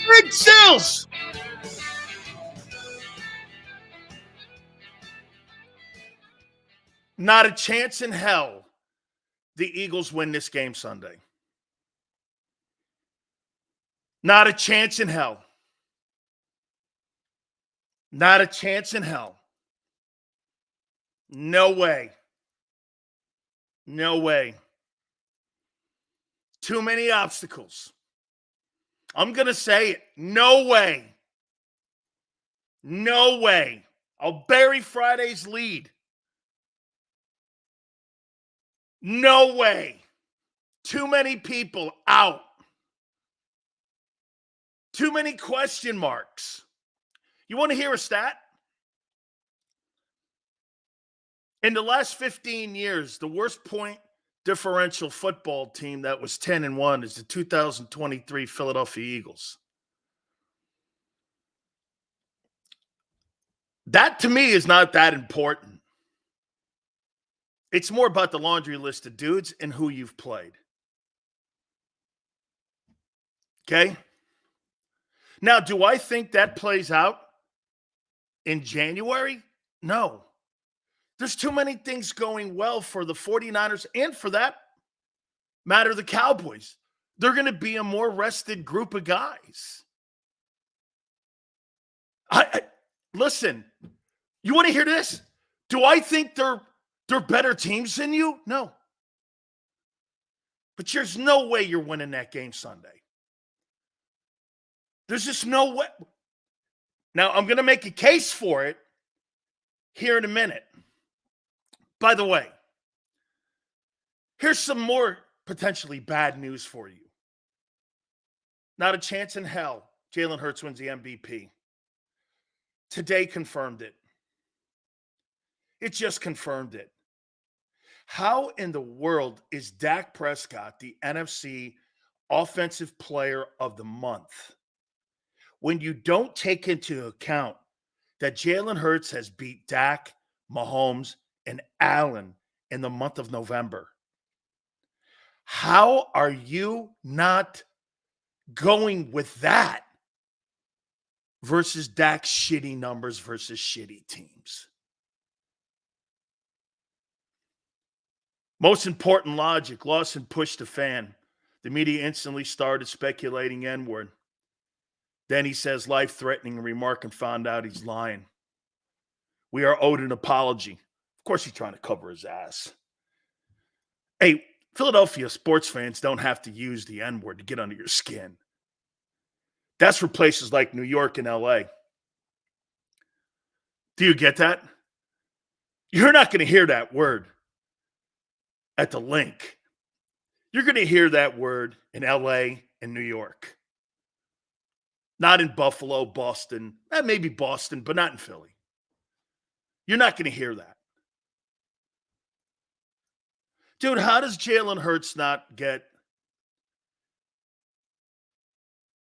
Rick Sills. Not a chance in hell the Eagles win this game Sunday. Not a chance in hell. Not a chance in hell. No way. No way. Too many obstacles. I'm going to say it. No way. No way. I'll bury Friday's lead. No way. Too many people out. Too many question marks. You want to hear a stat? In the last 15 years, the worst point differential football team that was 10-1 is the 2023 Philadelphia Eagles. That, to me, is not that important. It's more about the laundry list of dudes and who you've played. Okay? Now, do I think that plays out in January? No. There's too many things going well for the 49ers and, for that matter, the Cowboys. They're going to be a more rested group of guys. Listen, you want to hear this? Do I think they're better teams than you? No. But there's no way you're winning that game Sunday. There's just no way. Now, I'm going to make a case for it here in a minute. By the way, here's some more potentially bad news for you. Not a chance in hell Jalen Hurts wins the MVP. Today confirmed it. It just confirmed it. How in the world is Dak Prescott the NFC Offensive Player of the Month when you don't take into account that Jalen Hurts has beat Dak, Mahomes, and Allen in the month of November? How are you not going with that versus Dak's shitty numbers versus shitty teams? Most important logic, Lawson pushed a fan. The media instantly started speculating N-word. Then he says life-threatening remark and found out he's lying. We are owed an apology. Of course he's trying to cover his ass. Hey, Philadelphia sports fans don't have to use the N-word to get under your skin. That's for places like New York and LA. Do you get that? You're not going to hear that word at the link. You're going to hear that word in LA and New York. Not in Buffalo, Boston, maybe Boston, but not in Philly. You're not going to hear that. Dude, how does Jalen Hurts not get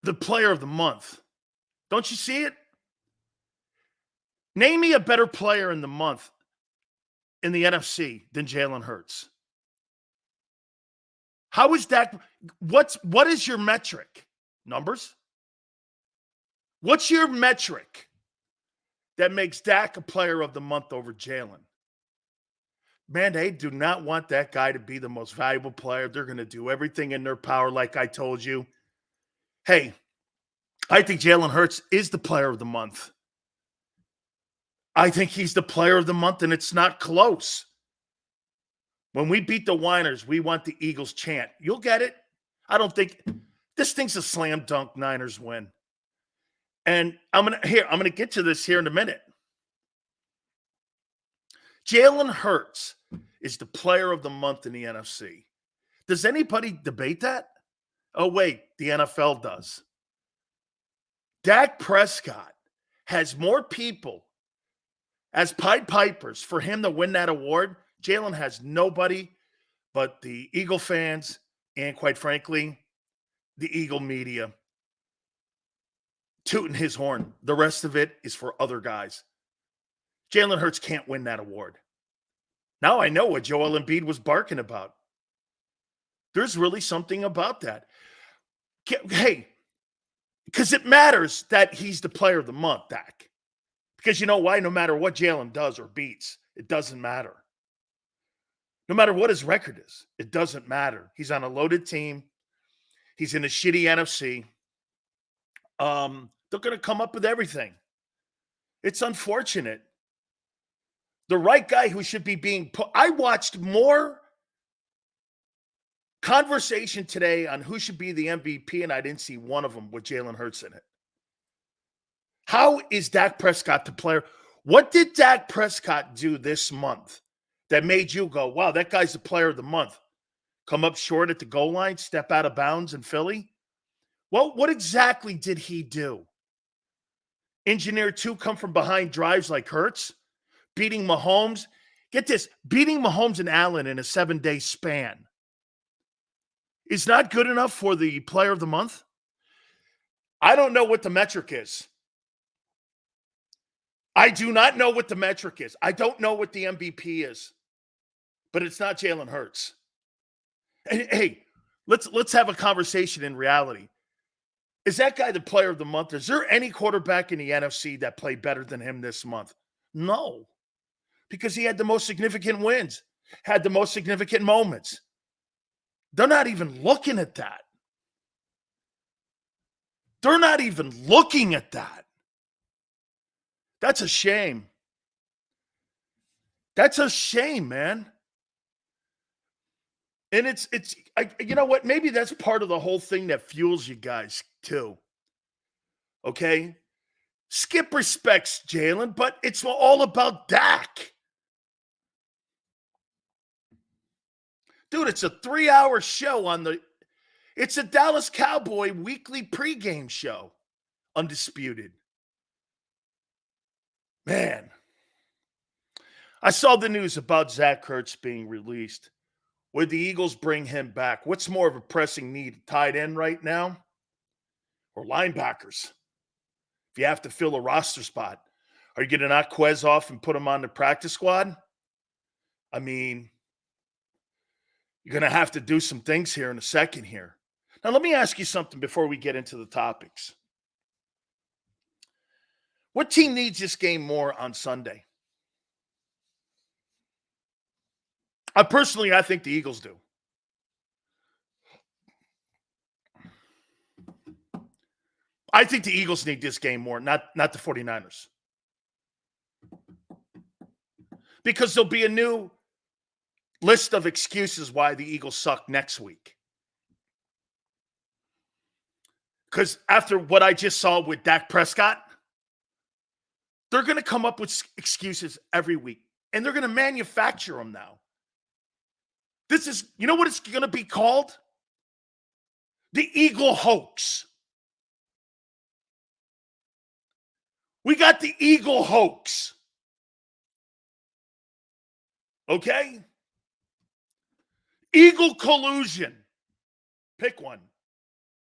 the player of the month? Don't you see it? Name me a better player in the month in the NFC than Jalen Hurts. How is that? What is your metric? Numbers? What's your metric that makes Dak a player of the month over Jalen? Man, they do not want that guy to be the most valuable player. They're going to do everything in their power, like I told you. Hey, I think Jalen Hurts is the player of the month. I think he's the player of the month, and it's not close. When we beat the Niners, we want the Eagles chant. You'll get it. I don't think this thing's a slam dunk Niners win. And I'm gonna get to this here in a minute. Jalen Hurts is the player of the month in the NFC. Does anybody debate that? Oh, wait, the NFL does. Dak Prescott has more people as Pied Pipers for him to win that award. Jalen has nobody but the Eagle fans and, quite frankly, the Eagle media tooting his horn. The rest of it is for other guys. Jalen Hurts can't win that award. Now I know what Joel Embiid was barking about. There's really something about that. Hey, Because it matters that he's the player of the month, Dak. Because you know why? No matter what Jalen does or beats, it doesn't matter. No matter what his record is, it doesn't matter. He's on a loaded team. He's in a shitty NFC. They're going to come up with everything. It's unfortunate. The right guy who should be being put. I watched more conversation today on who should be the MVP, and I didn't see one of them with Jalen Hurts in it. How is Dak Prescott the player? What did Dak Prescott do this month that made you go, wow, that guy's the player of the month? Come up short at the goal line, step out of bounds in Philly? Well, what exactly did he do? Engineer two come from behind drives like Hurts? Beating Mahomes? Get this, beating Mahomes and Allen in a 7-day span is not good enough for the player of the month? I don't know what the metric is. I do not know what the metric is. I don't know what the MVP is. But it's not Jalen Hurts. Hey, let's have a conversation in reality. Is that guy the player of the month? Is there any quarterback in the NFC that played better than him this month? No. Because he had the most significant wins, had the most significant moments. They're not even looking at that. They're not even looking at that. That's a shame. That's a shame, man. And it's you know what? Maybe that's part of the whole thing that fuels you guys too. Okay? Skip respects Jalen, but it's all about Dak. Dude, it's a 3-hour show on it's a Dallas Cowboy weekly pregame show. Undisputed. Man. I saw the news about Zach Ertz being released. Would the Eagles bring him back? What's more of a pressing need, tight end right now or linebackers? If you have to fill a roster spot, are you going to knock Quez off and put him on the practice squad? I mean, you're going to have to do some things here in a second here. Now, let me ask you something before we get into the topics. What team needs this game more on Sunday? I think the Eagles do. I think the Eagles need this game more, not the 49ers. Because there'll be a new list of excuses why the Eagles suck next week. Because after what I just saw with Dak Prescott, they're going to come up with excuses every week. And they're going to manufacture them now. This is, you know what it's going to be called? The Eagle hoax. We got the Eagle hoax. Okay? Eagle collusion. Pick one.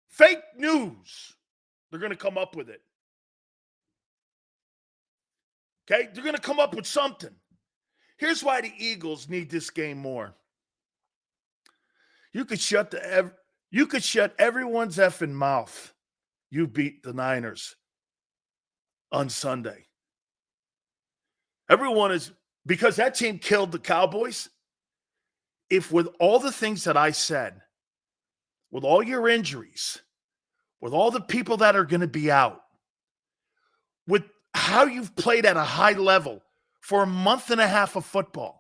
Fake news. They're going to come up with it. Okay? They're going to come up with something. Here's why the Eagles need this game more. You could shut everyone's effing mouth. You beat the Niners on Sunday. Everyone is, because that team killed the Cowboys. If with all the things that I said, with all your injuries, with all the people that are going to be out, with how you've played at a high level for a month and a half of football,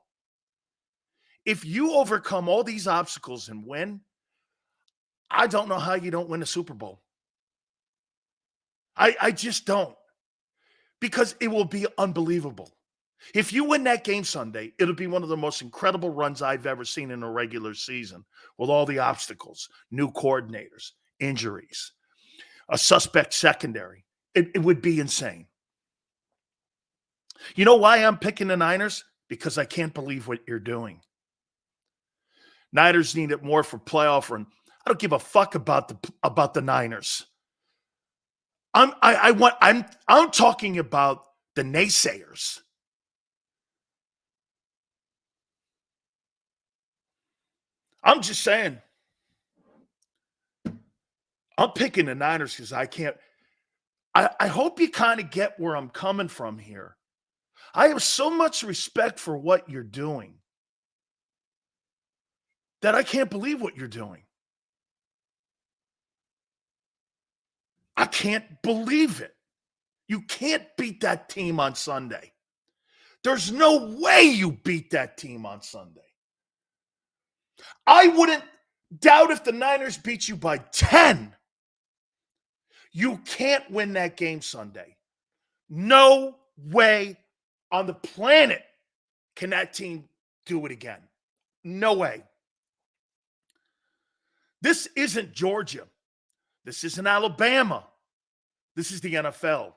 if you overcome all these obstacles and win, I don't know how you don't win a Super Bowl. I just don't. Because it will be unbelievable. If you win that game Sunday, it'll be one of the most incredible runs I've ever seen in a regular season with all the obstacles, new coordinators, injuries, a suspect secondary. It would be insane. You know why I'm picking the Niners? Because I can't believe what you're doing. Niners need it more for playoff run. I don't give a fuck about the Niners. I'm talking about the naysayers. I'm just saying. I'm picking the Niners because I can't. I hope you kind of get where I'm coming from here. I have so much respect for what you're doing that I can't believe what you're doing. I can't believe it. You can't beat that team on Sunday. There's no way you beat that team on Sunday. I wouldn't doubt if the Niners beat you by 10. You can't win that game Sunday. No way on the planet can that team do it again. No way. This isn't Georgia. This isn't Alabama. This is the NFL.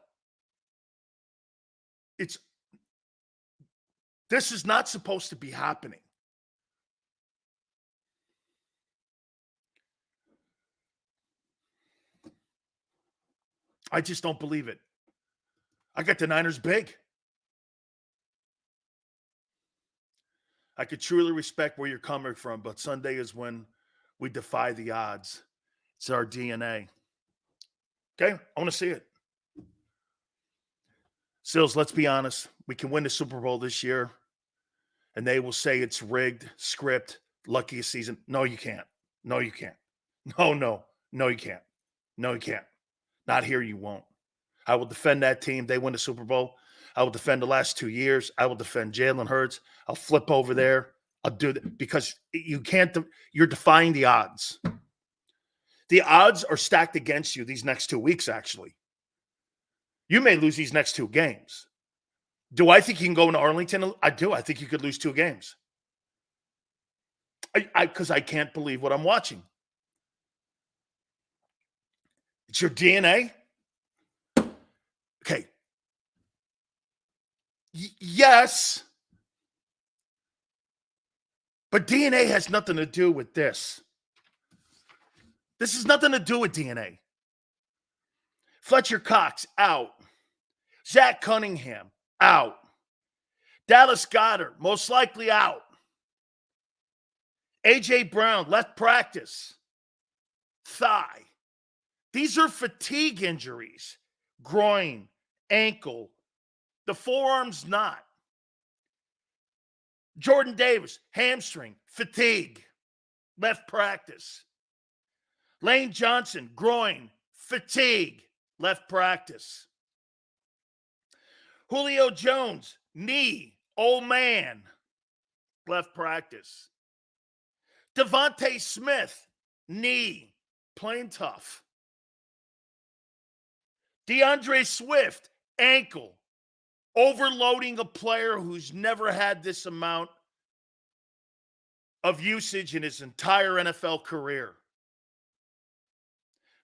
This is not supposed to be happening. I just don't believe it. I got the Niners big. I could truly respect where you're coming from, but Sunday is when we defy the odds. It's our DNA. Okay? I want to see it. Sills, let's be honest. We can win the Super Bowl this year, and they will say it's rigged, script, luckiest season. No, you can't. No, you can't. No, you can't. No, you can't. Not here, you won't. I will defend that team. They win the Super Bowl. I will defend the last 2 years. I will defend Jalen Hurts. I'll flip over there. I'll do that because you can't. You're defying the odds. The odds are stacked against you these next 2 weeks, actually. You may lose these next 2 games. Do I think you can go into Arlington? I do. I think you could lose 2 games. Because I can't believe what I'm watching. It's your DNA. Okay. Yes. But DNA has nothing to do with this. This has nothing to do with DNA. Fletcher Cox, out. Zach Cunningham, out. Dallas Goedert, most likely out. A.J. Brown, left practice. Thigh. These are fatigue injuries. Groin, ankle. The forearm's not. Jordan Davis, hamstring, fatigue. Left practice. Lane Johnson, groin, fatigue. Left practice. Julio Jones, knee, old man. Left practice. Devontae Smith, knee, playing tough. DeAndre Swift, ankle, overloading a player who's never had this amount of usage in his entire NFL career.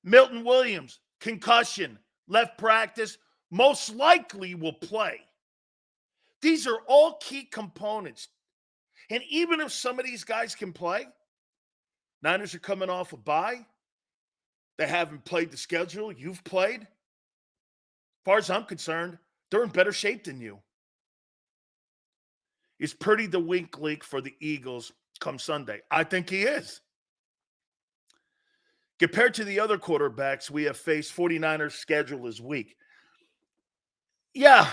Milton Williams, concussion, left practice, most likely will play. These are all key components. And even if some of these guys can play, Niners are coming off a bye. They haven't played the schedule you've played. As far as I'm concerned, they're in better shape than you. Is Purdy the weak link for the Eagles come Sunday? I think he is. Compared to the other quarterbacks we have faced, 49ers' schedule is weak. Yeah.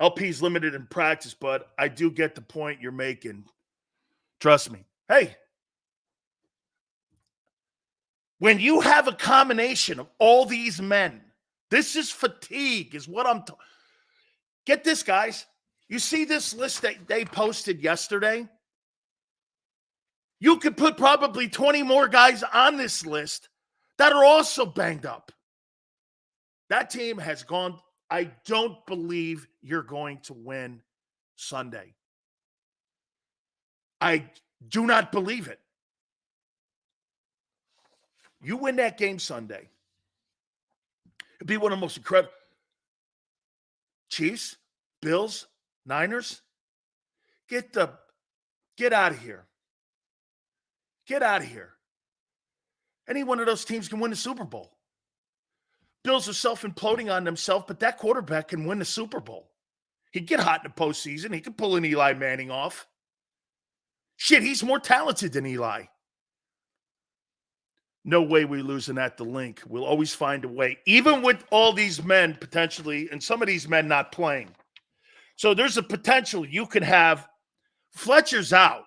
LP's limited in practice, but I do get the point you're making. Trust me. Hey, when you have a combination of all these men, this is fatigue, is what I'm talking. Get this, guys. You see this list that they posted yesterday? You could put probably 20 more guys on this list that are also banged up. That team has gone. I don't believe you're going to win Sunday. I do not believe it. You win that game Sunday. It'd be one of the most incredible. Chiefs, Bills, Niners, get out of here. Get out of here. Any one of those teams can win the Super Bowl. Bills are self-imploding on themselves, but that quarterback can win the Super Bowl. He'd get hot in the postseason. He could pull an Eli Manning off. Shit, he's more talented than Eli. No way we losing at the link. We'll always find a way, even with all these men potentially, and some of these men not playing. So there's a potential you could have Fletcher's out,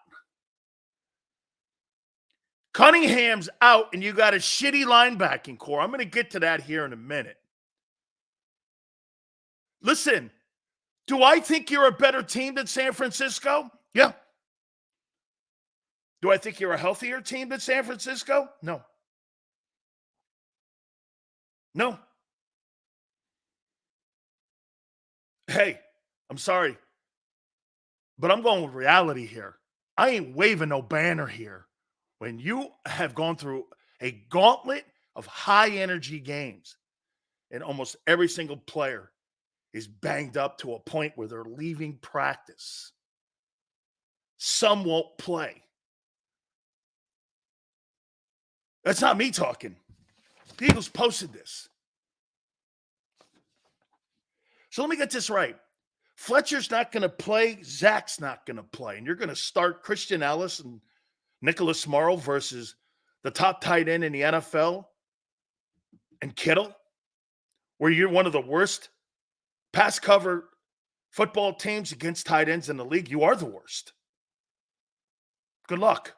Cunningham's out, and you got a shitty linebacking core. I'm going to get to that here in a minute. Listen, do I think you're a better team than San Francisco? Yeah. Do I think you're a healthier team than San Francisco? No. No. Hey, I'm sorry, but I'm going with reality here. I ain't waving no banner here. When you have gone through a gauntlet of high energy games and almost every single player is banged up to a point where they're leaving practice. Some won't play. That's not me talking. The Eagles posted this. So let me get this right. Fletcher's not going to play. Zach's not going to play. And you're going to start Christian Ellis and Nicholas Morrow versus the top tight end in the NFL and Kittle, where you're one of the worst pass cover football teams against tight ends in the league. You are the worst. Good luck.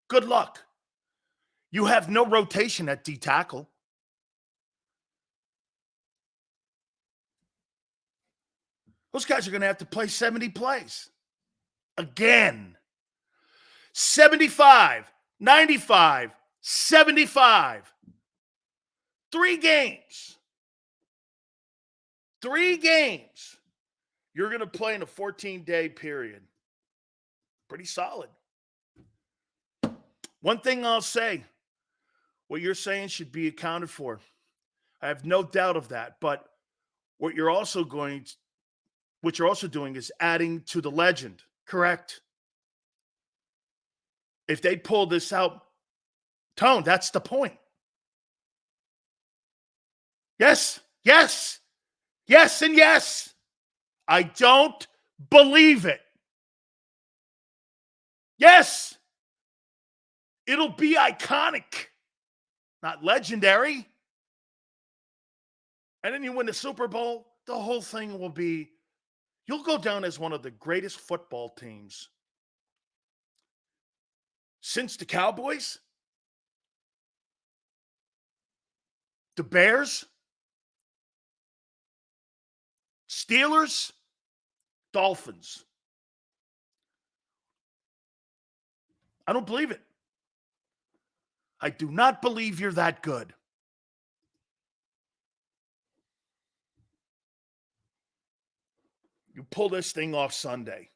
Good luck. You have no rotation at D tackle. Those guys are going to have to play 70 plays. Again. 75, 95, 75. 3 games. 3 games. You're going to play in a 14-day period. Pretty solid. One thing I'll say, what you're saying should be accounted for. I have no doubt of that. But what you're also doing is adding to the legend, correct? If they pull this out, Tone, that's the point. Yes, yes, yes, and yes. I don't believe it. Yes, it'll be iconic, not legendary. And then you win the Super Bowl, the whole thing will be, you'll go down as one of the greatest football teams since the Cowboys, the Bears, Steelers, Dolphins. I don't believe it. I do not believe you're that good. You pull this thing off Sunday.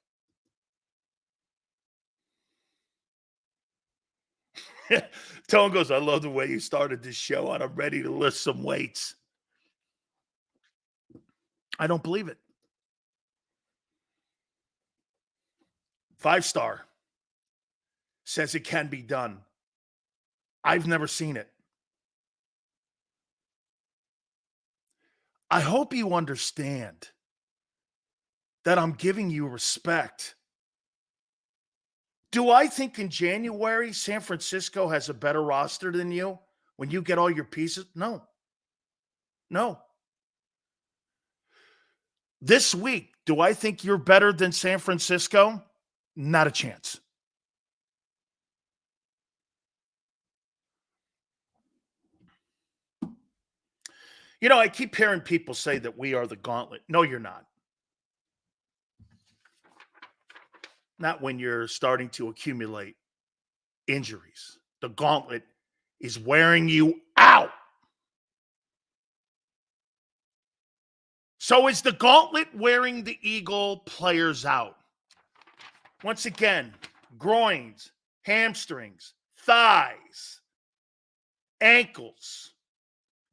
Tone goes, I love the way you started this show, and I'm ready to lift some weights. I don't believe it. 5-star says it can be done. I've never seen it. I hope you understand that I'm giving you respect. Do I think in January San Francisco has a better roster than you when you get all your pieces? No. No. This week, do I think you're better than San Francisco? Not a chance. You know, I keep hearing people say that we are the gauntlet. No, you're not. Not when you're starting to accumulate injuries. The gauntlet is wearing you out. So is the gauntlet wearing the Eagle players out? Once again, groins, hamstrings, thighs, ankles,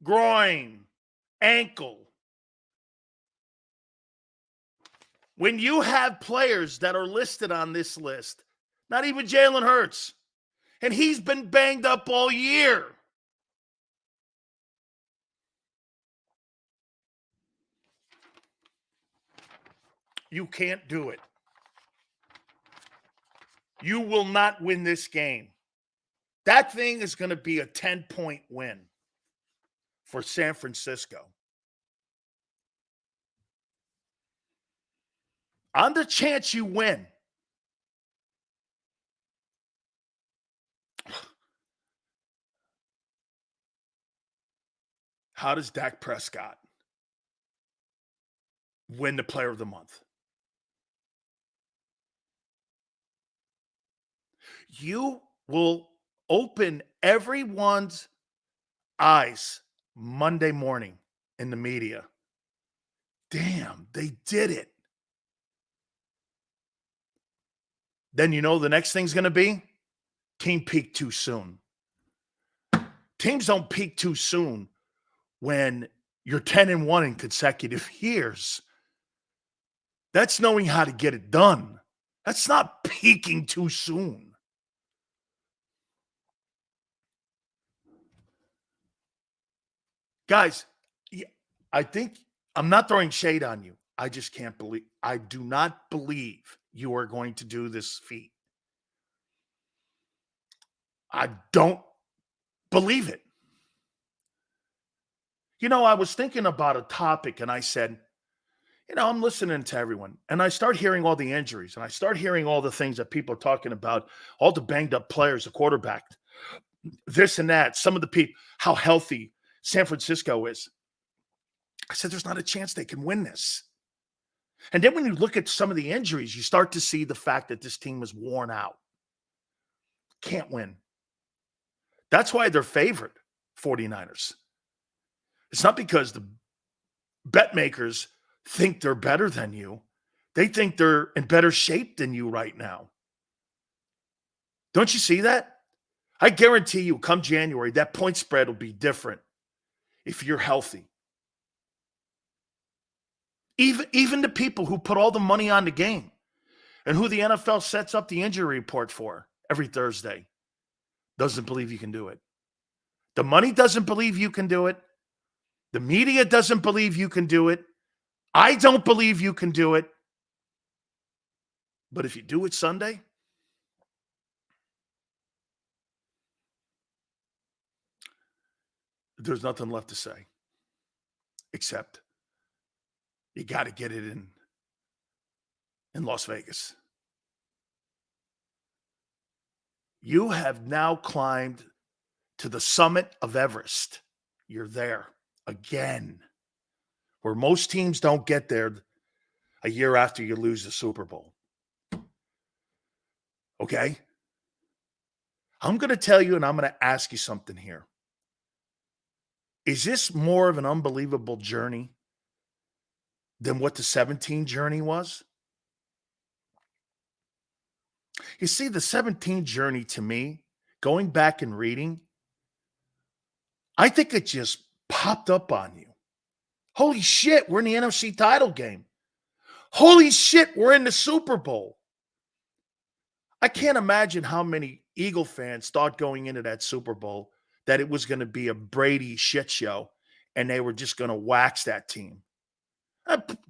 groin, ankle. When you have players that are listed on this list, not even Jalen Hurts, and he's been banged up all year. You can't do it. You will not win this game. That thing is going to be a 10-point win for San Francisco. On the chance you win, how does Dak Prescott win the Player of the Month? You will open everyone's eyes Monday morning in the media. Damn, they did it. Then you know the next thing's going to be team peaked too soon. Teams don't peak too soon when you're 10-1 in consecutive years. That's knowing how to get it done. That's not peaking too soon. Guys, I think I'm not throwing shade on you. I just can't believe. I do not believe you are going to do this feat. I don't believe it. You know, I was thinking about a topic and I said, you know, I'm listening to everyone and I start hearing all the injuries and I start hearing all the things that people are talking about, all the banged up players, the quarterback, this and that, some of the people, how healthy San Francisco is. I said, there's not a chance they can win this. And then when you look at some of the injuries, you start to see the fact that this team is worn out. Can't win. That's why they're favored, 49ers. It's not because the bet makers think they're better than you. They think they're in better shape than you right now. Don't you see that? I guarantee you, come January, that point spread will be different if you're healthy. Even the people who put all the money on the game and who the NFL sets up the injury report for every Thursday doesn't believe you can do it. The money doesn't believe you can do it. The media doesn't believe you can do it. I don't believe you can do it. But if you do it Sunday, there's nothing left to say except you got to get it in Las Vegas. You have now climbed to the summit of Everest. You're there again, where most teams don't get there a year after you lose the Super Bowl. Okay? I'm going to tell you and I'm going to ask you something here. Is this more of an unbelievable journey than what the 17 journey was? You see, the 17 journey to me, going back and reading, I think it just popped up on you. Holy shit, we're in the NFC title game. Holy shit, we're in the Super Bowl. I can't imagine how many Eagle fans thought going into that Super Bowl that it was going to be a Brady shit show and they were just going to wax that team.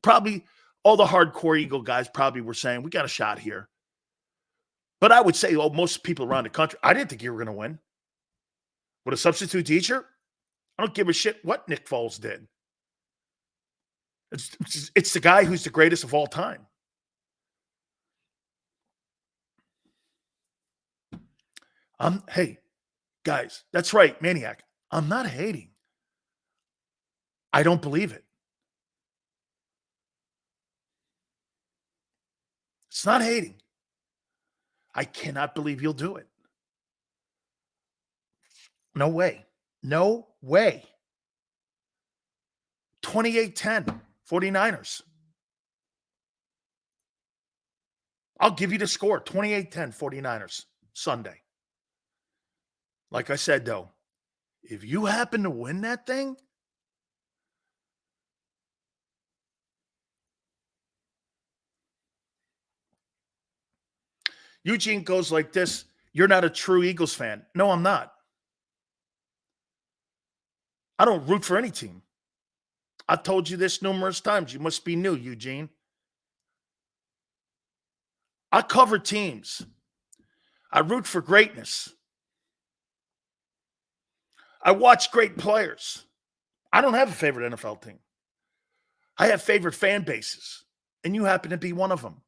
Probably all the hardcore Eagle guys probably were saying, we got a shot here. But I would say, most people around the country, I didn't think you were going to win. With a substitute teacher, I don't give a shit what Nick Foles did. It's the guy who's the greatest of all time. Hey, guys, that's right, Maniac. I'm not hating. I don't believe it. It's not hating. I cannot believe you'll do it. No way. No way. 28-10, 49ers. I'll give you the score, 28-10, 49ers, Sunday. Like I said, though, if you happen to win that thing, Eugene goes like this, you're not a true Eagles fan. No, I'm not. I don't root for any team. I've told you this numerous times. You must be new, Eugene. I cover teams I root for greatness. I watch great players. I don't have a favorite NFL team. I have favorite fan bases, and you happen to be one of them.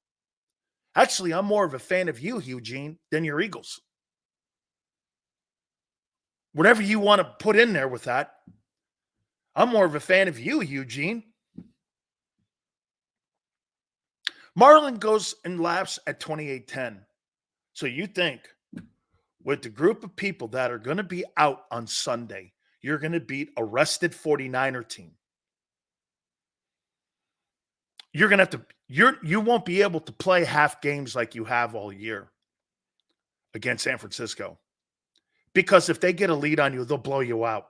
Actually, I'm more of a fan of you, Eugene, than your Eagles. Whatever you want to put in there with that, I'm more of a fan of you, Eugene. Marlon goes and laughs at 28-10. So you think with the group of people that are going to be out on Sunday, you're going to beat a rested 49er team. You're going to have to, you won't be able to play half games like you have all year against San Francisco. Because if they get a lead on you, they'll blow you out.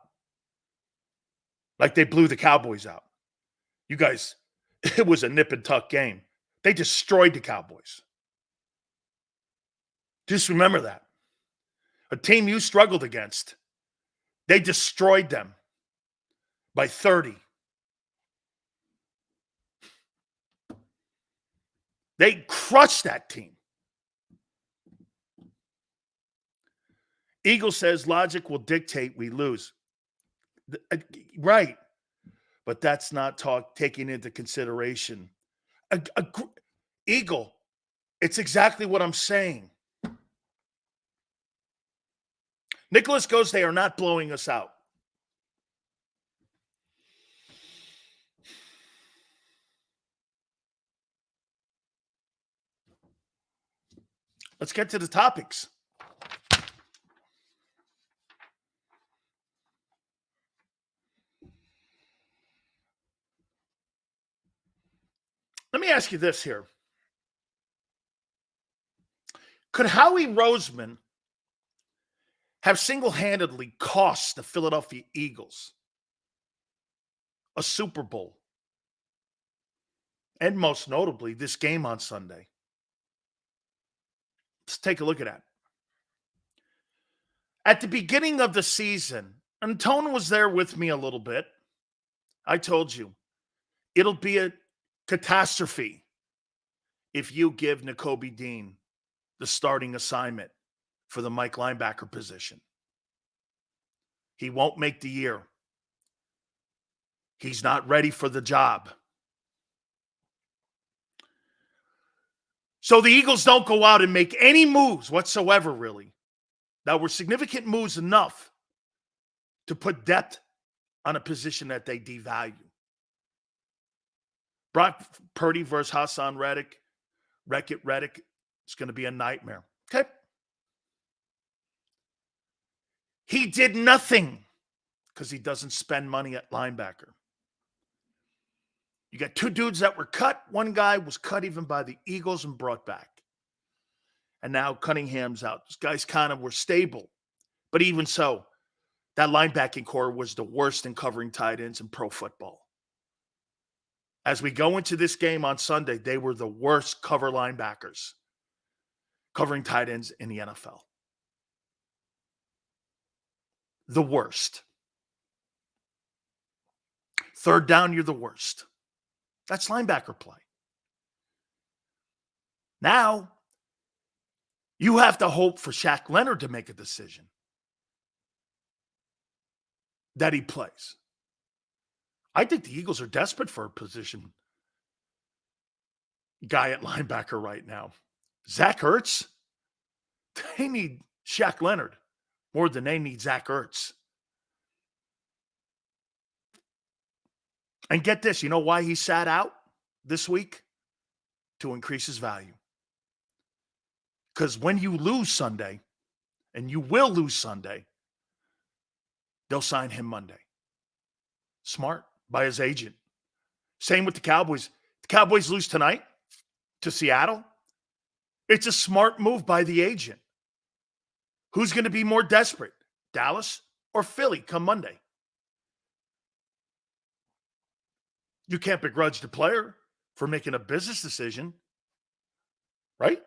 Like they blew the Cowboys out. You guys, it was a nip and tuck game. They destroyed the Cowboys. Just remember that. A team you struggled against, they destroyed them by 30. They crushed that team. Eagle says logic will dictate we lose. Right. But that's not taking into consideration. Eagle, it's exactly what I'm saying. Nicholas goes, they are not blowing us out. Let's get to the topics. Let me ask you this here. Could Howie Roseman have single-handedly cost the Philadelphia Eagles a Super Bowl? And most notably, this game on Sunday. Let's take a look at that. At the beginning of the season, and Tone was there with me a little bit, I told you, it'll be a catastrophe if you give Nakobe Dean the starting assignment for the Mike linebacker position. He won't make the year. He's not ready for the job. So the Eagles don't go out and make any moves whatsoever, really. That were significant moves enough to put depth on a position that they devalue. Brock Purdy versus Hassan Reddick. Reddick. It's going to be a nightmare. Okay. He did nothing because he doesn't spend money at linebacker. You got two dudes that were cut. One guy was cut even by the Eagles and brought back. And now Cunningham's out. These guys kind of were stable. But even so, that linebacking core was the worst in covering tight ends in pro football. As we go into this game on Sunday, they were the worst cover linebackers covering tight ends in the NFL. The worst. Third down, you're the worst. That's linebacker play. Now, you have to hope for Shaq Leonard to make a decision that he plays. I think the Eagles are desperate for a position guy at linebacker right now. Zach Ertz, they need Shaq Leonard more than they need Zach Ertz. And get this, you know why he sat out this week? To increase his value. Because when you lose Sunday, and you will lose Sunday, they'll sign him Monday. Smart by his agent. Same with the Cowboys. The Cowboys lose tonight to Seattle. It's a smart move by the agent. Who's going to be more desperate, Dallas or Philly come Monday? You can't begrudge the player for making a business decision, right?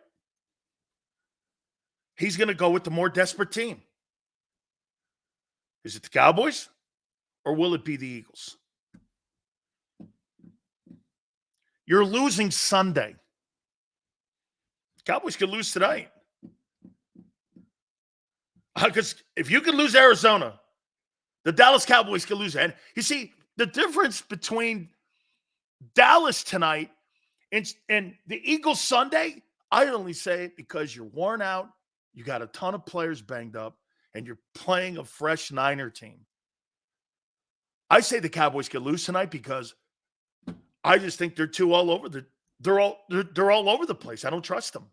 He's going to go with the more desperate team. Is it the Cowboys or will it be the Eagles? You're losing Sunday. Cowboys could lose tonight. Because if you can lose Arizona, the Dallas Cowboys can lose. And you see, the difference between Dallas tonight and the Eagles Sunday, I only say it because you're worn out, you got a ton of players banged up, and you're playing a fresh Niner team. I say the Cowboys can lose tonight because I just think they're too all over they're all over the place. I don't trust them.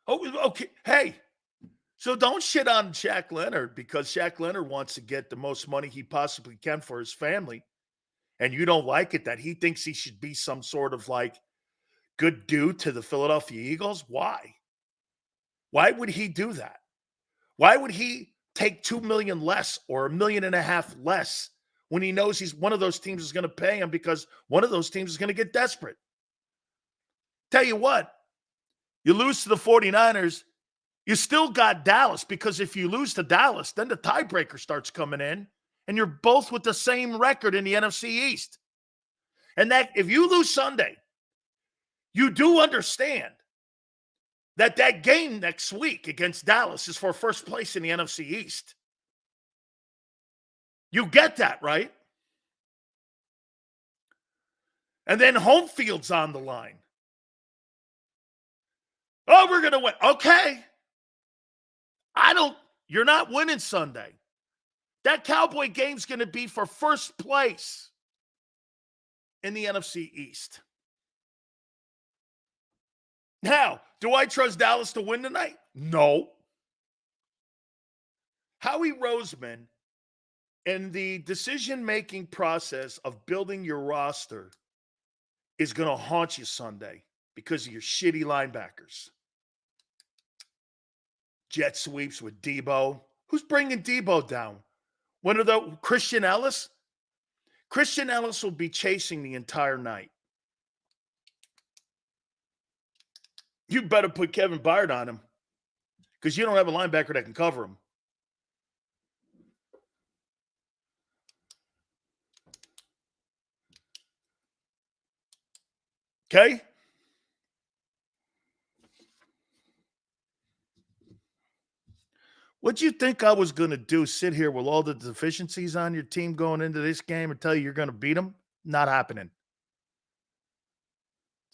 Oh, okay. Hey, so don't shit on Shaq Leonard because Shaq Leonard wants to get the most money he possibly can for his family. And you don't like it that he thinks he should be some sort of like good dude to the Philadelphia Eagles. Why? Why would he do that? Why would he take $2 million less or $1.5 million less when he knows he's one of those teams is going to pay him because one of those teams is going to get desperate? Tell you what, you lose to the 49ers, you still got Dallas because if you lose to Dallas, then the tiebreaker starts coming in and you're both with the same record in the NFC East. And that if you lose Sunday, you do understand that game next week against Dallas is for first place in the NFC East. You get that, right? And then home field's on the line. Oh, we're going to win. Okay. You're not winning Sunday. That Cowboy game's going to be for first place in the NFC East. Now, do I trust Dallas to win tonight? No. Howie Roseman and the decision-making process of building your roster is going to haunt you Sunday because of your shitty linebackers. Jet sweeps with Debo. Who's bringing Debo down? One of the Christian Ellis? Christian Ellis will be chasing the entire night. You better put Kevin Byard on him because you don't have a linebacker that can cover him. Okay? What'd you think I was going to do? Sit here with all the deficiencies on your team going into this game and tell you you're going to beat them? Not happening.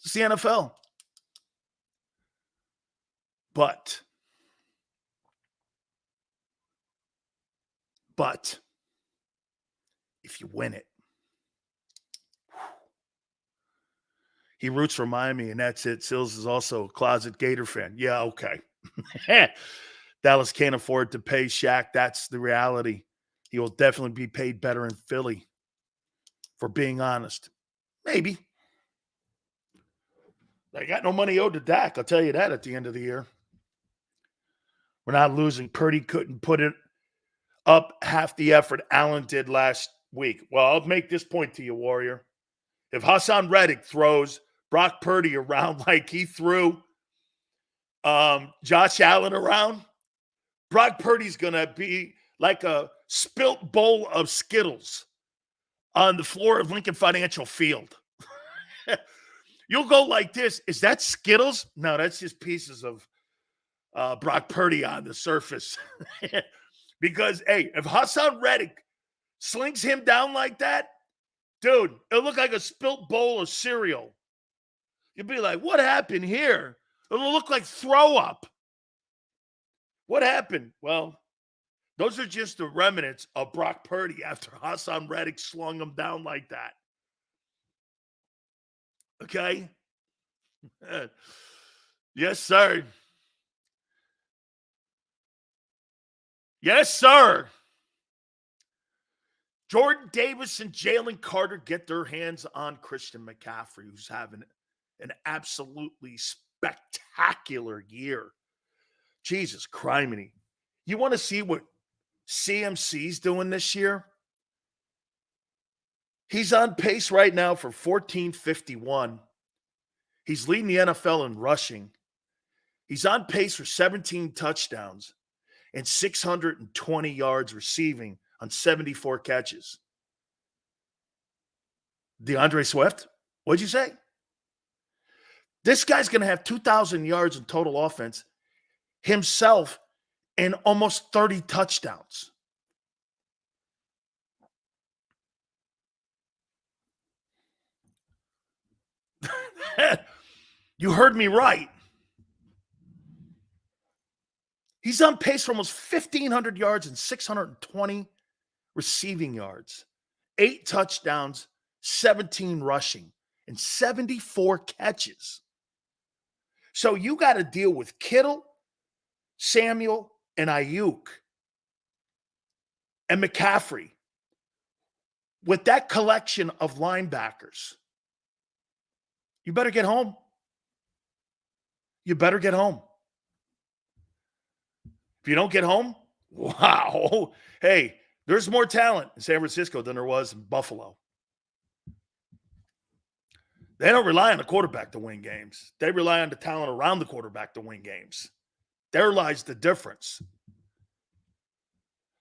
It's the NFL. But if you win it, he roots for Miami, and that's it. Sills is also a closet Gator fan. Yeah, okay. Dallas can't afford to pay Shaq. That's the reality. He will definitely be paid better in Philly, for being honest. Maybe. They got no money owed to Dak. I'll tell you that at the end of the year. We're not losing. Purdy couldn't put it up half the effort Allen did last week. Well, I'll make this point to you, Warrior. If Hassan Reddick throws Brock Purdy around like he threw Josh Allen around, Brock Purdy's going to be like a spilt bowl of Skittles on the floor of Lincoln Financial Field. You'll go like this. Is that Skittles? No, that's just pieces of Brock Purdy on the surface. Because, hey, if Hassan Reddick slings him down like that, dude, it'll look like a spilt bowl of cereal. You'll be like, what happened here? It'll look like throw up. What happened? Well, those are just the remnants of Brock Purdy after Hassan Reddick slung him down like that. Okay? Yes, sir. Yes, sir. Jordan Davis and Jalen Carter get their hands on Christian McCaffrey, who's having an absolutely spectacular year. Jesus criminy. You want to see what CMC's doing this year? He's on pace right now for 1451. He's leading the NFL in rushing. He's on pace for 17 touchdowns and 620 yards receiving on 74 catches. DeAndre Swift? What'd you say? This guy's going to have 2,000 yards in total offense himself and almost 30 touchdowns. You heard me right. He's on pace for almost 1,500 yards and 620 receiving yards, 8 touchdowns, 17 rushing, and 74 catches. So you got to deal with Kittle, Samuel, and Ayuk, and McCaffrey. With that collection of linebackers, you better get home. You better get home. If you don't get home, wow. Hey, there's more talent in San Francisco than there was in Buffalo. They don't rely on the quarterback to win games. They rely on the talent around the quarterback to win games. There lies the difference.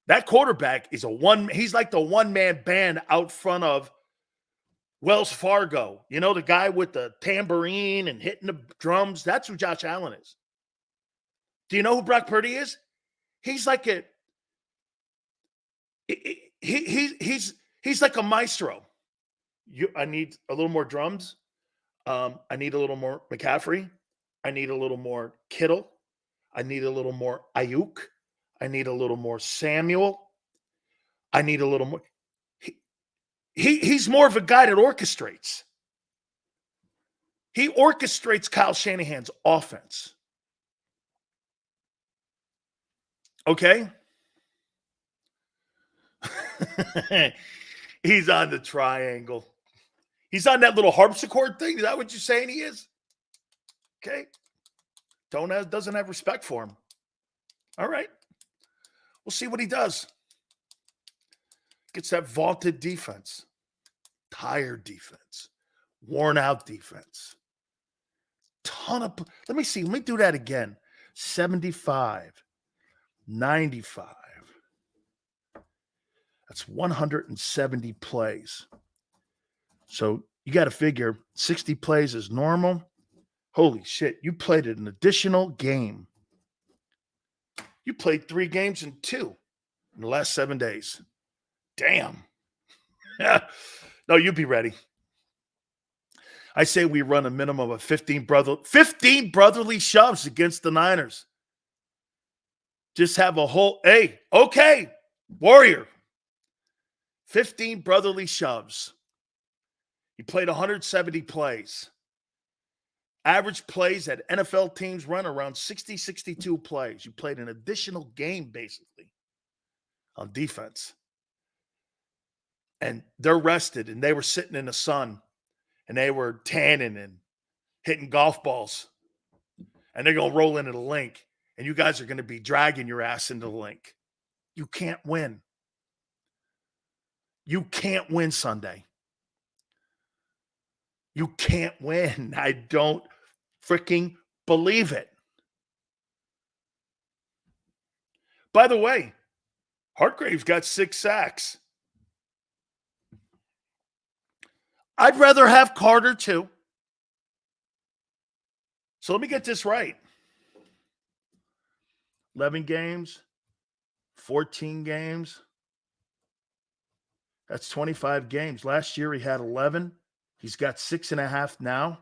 That quarterback is he's like the one-man band out front of Wells Fargo. You know, the guy with the tambourine and hitting the drums? That's who Josh Allen is. Do you know who Brock Purdy is? He's like he's like a maestro. I need a little more drums. I need a little more McCaffrey. I need a little more Kittle. I need a little more Ayuk. I need a little more Samuel. I need a little more. He's more of a guy that orchestrates. He orchestrates Kyle Shanahan's offense. Okay? He's on the triangle. He's on that little harpsichord thing. Is that what you're saying he is? Okay. Doesn't have respect for him. All right. We'll see what he does. Gets that vaunted defense. Tired defense. Worn out defense. Let me see. Let me do that again. 75. 95. That's 170 plays. So you got to figure 60 plays is normal. Holy shit. You played an additional game. You played 3 games in 2 in the last 7 days. Damn. No, you be ready. I say we run a minimum of 15 brotherly shoves against the Niners. Just have a whole, hey, okay, Warrior. 15 brotherly shoves. He played 170 plays. Average plays that NFL teams run around 60, 62 plays. You played an additional game, basically, on defense. And they're rested, and they were sitting in the sun, and they were tanning and hitting golf balls. And they're going to roll into the link, and you guys are going to be dragging your ass into the link. You can't win. You can't win Sunday. You can't win. I don't freaking believe it. By the way, Hargrave's got 6 sacks. I'd rather have Carter too. So let me get this right. 11 games, 14 games. That's 25 games. Last year he had 11. He's got 6.5 now.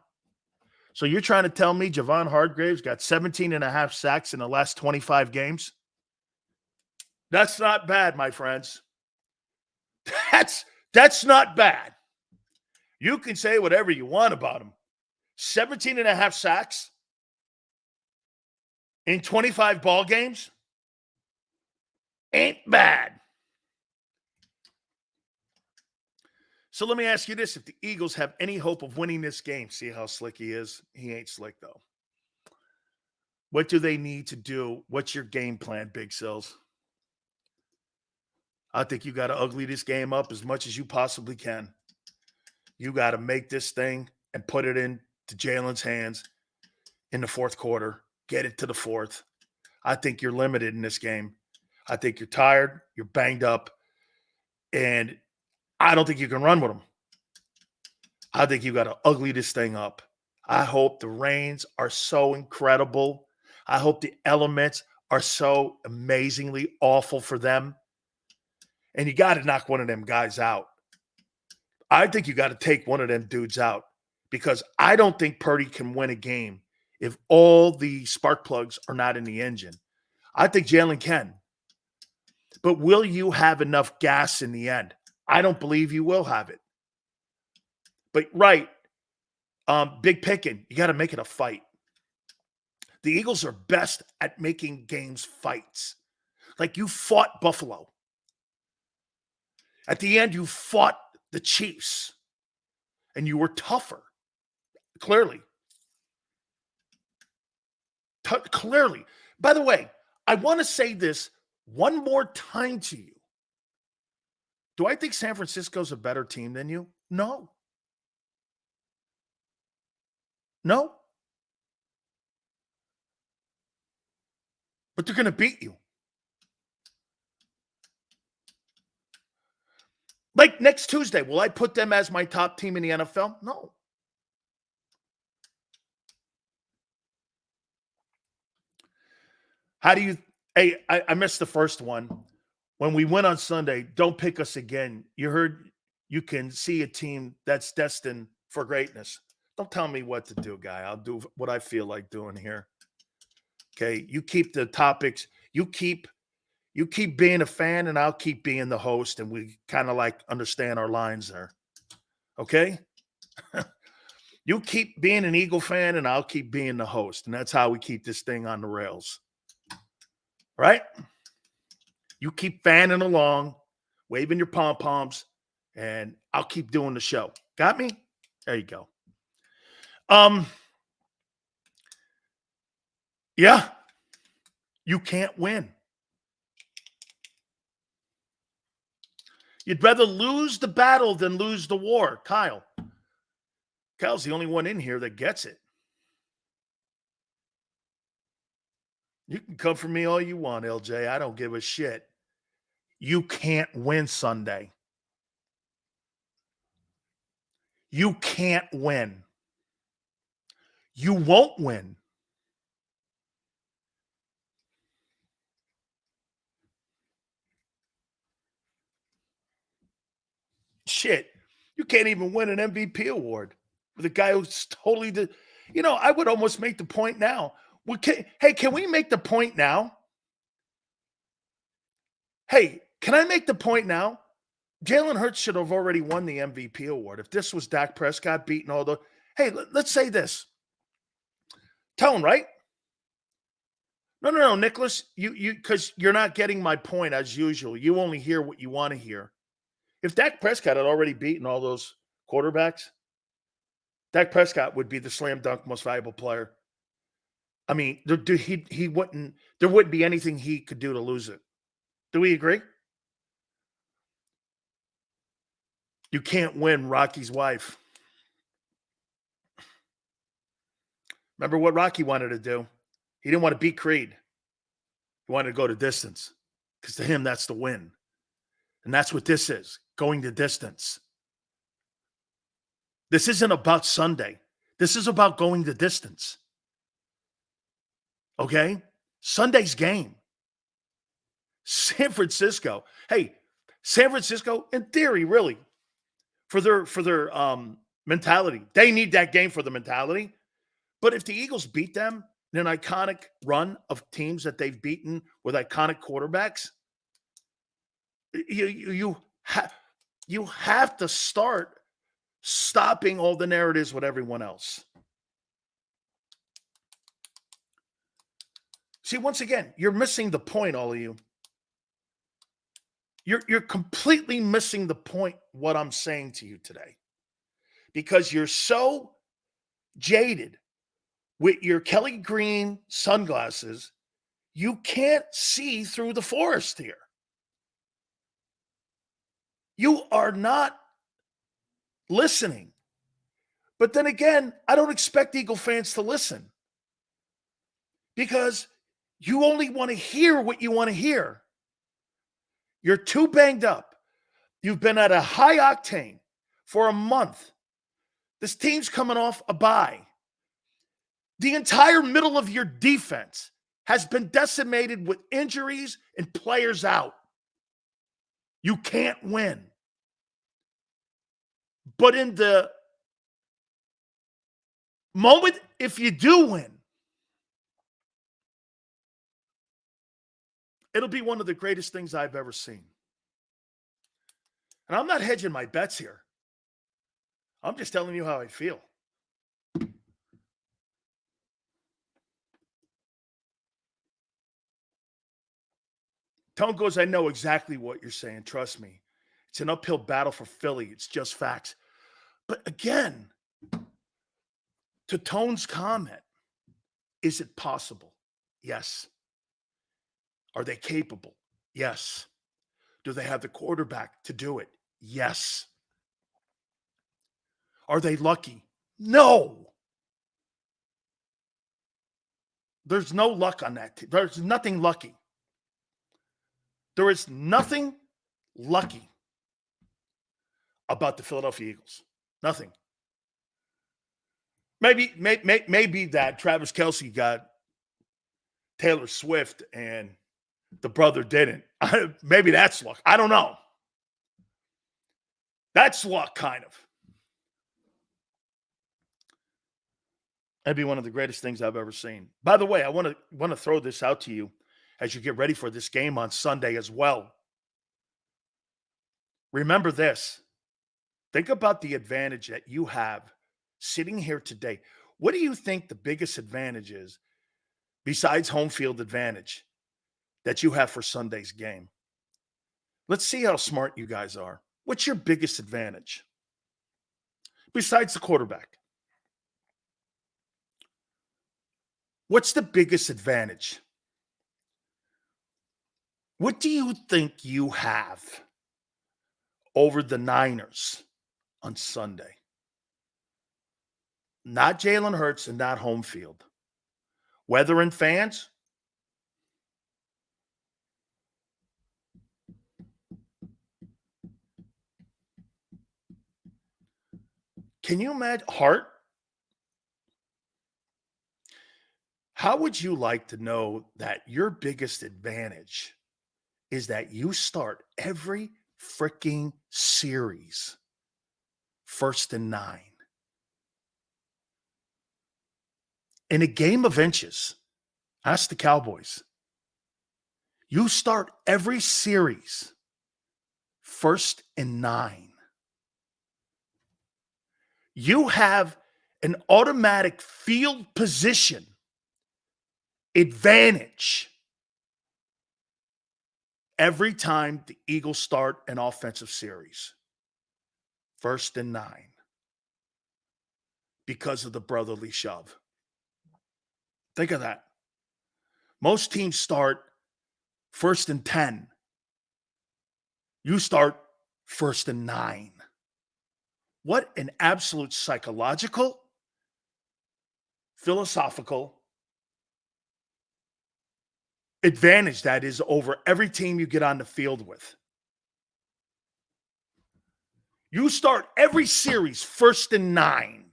So you're trying to tell me Javon Hargrave's got 17.5 sacks in the last 25 games? That's not bad, my friends. That's not bad. You can say whatever you want about him. 17.5 sacks in 25 ball games ain't bad. So let me ask you this. If the Eagles have any hope of winning this game, see how slick he is? He ain't slick, though. What do they need to do? What's your game plan, Big Sills? I think you got to ugly this game up as much as you possibly can. You got to make this thing and put it into Jalen's hands in the fourth quarter. Get it to the fourth. I think you're limited in this game. I think you're tired. You're banged up. And I don't think you can run with them. I think you got to ugly this thing up. I hope the rains are so incredible. I hope the elements are so amazingly awful for them. And you got to knock one of them guys out. I think you got to take one of them dudes out because I don't think Purdy can win a game if all the spark plugs are not in the engine. I think Jalen can. But will you have enough gas in the end? I don't believe you will have it. But right, big picking, you got to make it a fight. The Eagles are best at making games fights. Like you fought Buffalo. At the end, you fought the Chiefs. And you were tougher. Clearly. Clearly. By the way, I want to say this one more time to you. Do I think San Francisco's a better team than you? No. No. But they're going to beat you. Like next Tuesday, will I put them as my top team in the NFL? No. How do you – hey, I missed the first one. When we went on Sunday, don't pick us again. You heard you can see a team that's destined for greatness. Don't tell me what to do, guy. I'll do what I feel like doing here. Okay, you keep the topics. You keep being a fan, and I'll keep being the host, and we kind of like understand our lines there. Okay? You keep being an Eagle fan, and I'll keep being the host, and that's how we keep this thing on the rails. Right? You keep fanning along, waving your pom-poms, and I'll keep doing the show. Got me? There you go. Yeah. You can't win. You'd rather lose the battle than lose the war. Kyle. Kyle's the only one in here that gets it. You can come for me all you want, LJ. I don't give a shit. You can't win Sunday. You can't win. You won't win. Shit. You can't even win an MVP award with a guy who's totally I would almost make the point now. Can we make the point now? Hey, can I make the point now? Jalen Hurts should have already won the MVP award. If this was Dak Prescott beating all the – hey, let's say this. Tell him, right? No, Nicholas, you because you're not getting my point as usual. You only hear what you want to hear. If Dak Prescott had already beaten all those quarterbacks, Dak Prescott would be the slam dunk most valuable player. I mean, he wouldn't. There wouldn't be anything he could do to lose it. Do we agree? You can't win Rocky's wife. Remember what Rocky wanted to do? He didn't want to beat Creed. He wanted to go to distance because to him, that's the win. And that's what this is, going the distance. This isn't about Sunday. This is about going the distance. Okay? Sunday's game. San Francisco. Hey, San Francisco, in theory, really, for their mentality. They need that game for the mentality. But if the Eagles beat them in an iconic run of teams that they've beaten with iconic quarterbacks, you have to start stopping all the narratives with everyone else. See, once again, you're missing the point, all of you. You're completely missing the point, what I'm saying to you today. Because you're so jaded with your Kelly Green sunglasses, you can't see through the forest here. You are not listening. But then again, I don't expect Eagle fans to listen. Because you only want to hear what you want to hear. You're too banged up. You've been at a high octane for a month. This team's coming off a bye. The entire middle of your defense has been decimated with injuries and players out. You can't win. But in the moment, if you do win, it'll be one of the greatest things I've ever seen. And I'm not hedging my bets here. I'm just telling you how I feel. Tone goes, I know exactly what you're saying. Trust me. It's an uphill battle for Philly. It's just facts. But again, to Tone's comment, is it possible? Yes. Are they capable? Yes. Do they have the quarterback to do it? Yes. Are they lucky? No. There's no luck on that team. There's nothing lucky. There is nothing lucky about the Philadelphia Eagles. Nothing. Maybe that Travis Kelce got Taylor Swift and the brother didn't. Maybe that's luck. I don't know. That's luck, kind of. That'd be one of the greatest things I've ever seen. By the way, I want to throw this out to you as you get ready for this game on Sunday as well. Remember this. Think about the advantage that you have sitting here today. What do you think the biggest advantage is besides home field advantage that you have for Sunday's game? Let's see how smart you guys are. What's your biggest advantage besides the quarterback? What's the biggest advantage? What do you think you have over the Niners on Sunday? Not Jalen Hurts and not home field. Weather and fans? Can you imagine heart? How would you like to know that your biggest advantage is that you start every freaking series 1st and 9? In a game of inches, ask the Cowboys. You start every series 1st and 9. You have an automatic field position advantage every time the Eagles start an offensive series. 1st and 9. Because of the brotherly shove. Think of that. Most teams start 1st and 10. You start 1st and 9. What an absolute psychological, philosophical advantage that is over every team you get on the field with. You start every series 1st and 9.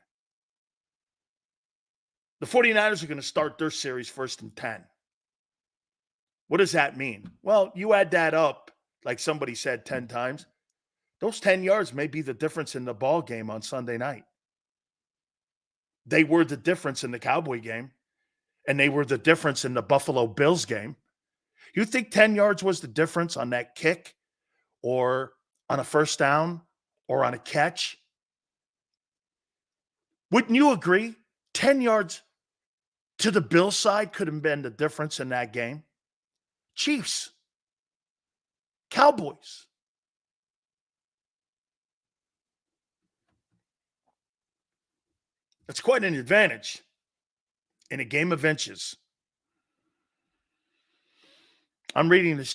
The 49ers are going to start their series 1st and 10. What does that mean? Well, you add that up, like somebody said 10 times. Those 10 yards may be the difference in the ball game on Sunday night. They were the difference in the Cowboy game, and they were the difference in the Buffalo Bills game. You think 10 yards was the difference on that kick or on a first down or on a catch? Wouldn't you agree? 10 yards to the Bills side could have been the difference in that game. Chiefs, Cowboys. That's quite an advantage in a game of inches. I'm reading this